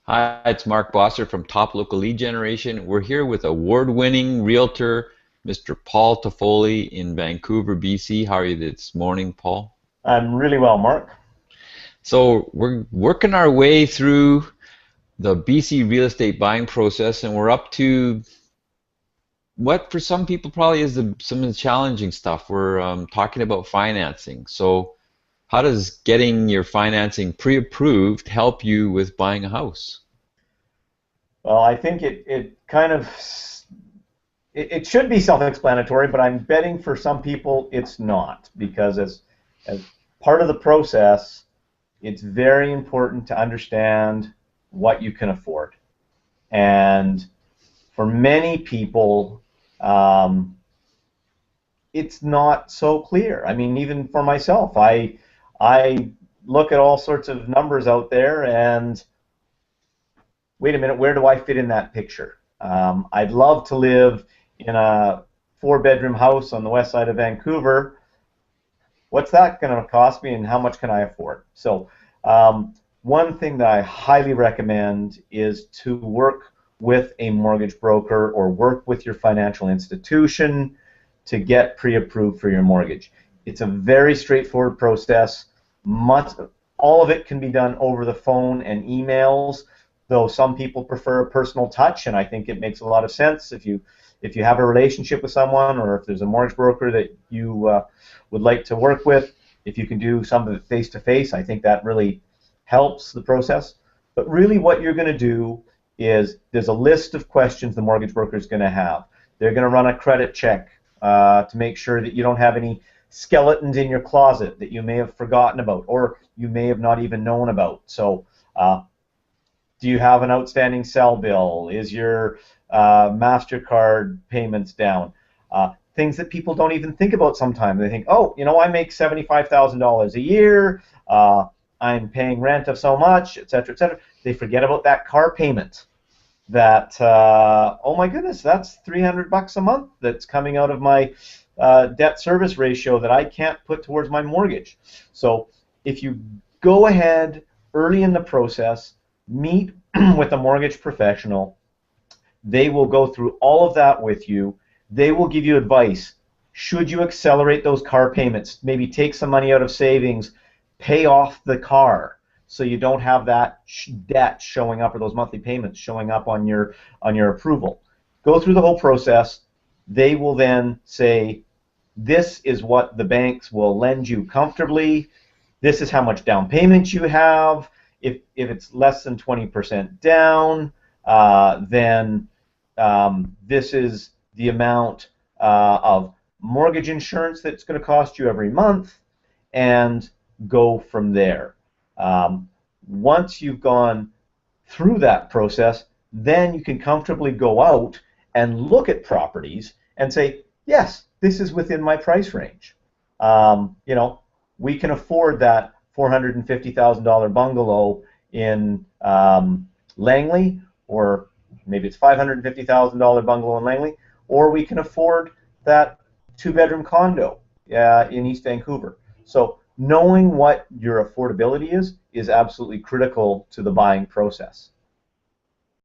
Hi, it's Mark Bosser from Top Local Lead Generation. We're here with award-winning realtor, Mr. Paul Toffoli in Vancouver, BC. How are you this morning, Paul? I'm really well, Mark. So we're working our way through the BC real estate buying process, and we're up to what for some people probably is some of the challenging stuff. We're talking about financing. So how does getting your financing pre-approved help you with buying a house? Well, I think it kind of it should be self-explanatory, but I'm betting for some people it's not because as part of the process, it's very important to understand what you can afford. And for many people, um, it's not so clear. I mean, even for myself, I look at all sorts of numbers out there and wait a minute, where do I fit in that picture? I'd love to live in a four-bedroom house on the west side of Vancouver. What's that going to cost me, and how much can I afford? So, one thing that I highly recommend is to work with a mortgage broker or work with your financial institution to get pre-approved for your mortgage. It's a very straightforward process. Much, all of it can be done over the phone and emails, though some people prefer a personal touch, and I think it makes a lot of sense if you have a relationship with someone, or if there's a mortgage broker that you would like to work with. If you can do some of it face to face, I think that really helps the process. But really, what you're going to do is there's a list of questions the mortgage broker is going to have. They're going to run a credit check to make sure that you don't have any skeletons in your closet that you may have forgotten about or you may have not even known about. So do you have an outstanding cell bill? Is your MasterCard payments down? Things that people don't even think about sometimes. They think, oh, I make $75,000 a year. I'm paying rent of so much, et cetera, et cetera. They forget about that car payment. That oh my goodness, that's $300 a month that's coming out of my debt service ratio that I can't put towards my mortgage. So if you go ahead early in the process, meet with a mortgage professional. They will go through all of that with you. They will give you advice. Should you accelerate those car payments? Maybe take some money out of savings, pay off the car so you don't have that debt showing up or those monthly payments showing up on your approval. Go through the whole process. They will then say, this is what the banks will lend you comfortably. This is how much down payment you have. If it's less than 20% down, then this is the amount of mortgage insurance that's going to cost you every month, and go from there. Once you've gone through that process, then you can comfortably go out and look at properties and say, yes, this is within my price range. We can afford that $450,000 bungalow in Langley, or maybe it's $550,000 bungalow in Langley, or we can afford that two-bedroom condo in East Vancouver. So knowing what your affordability is absolutely critical to the buying process.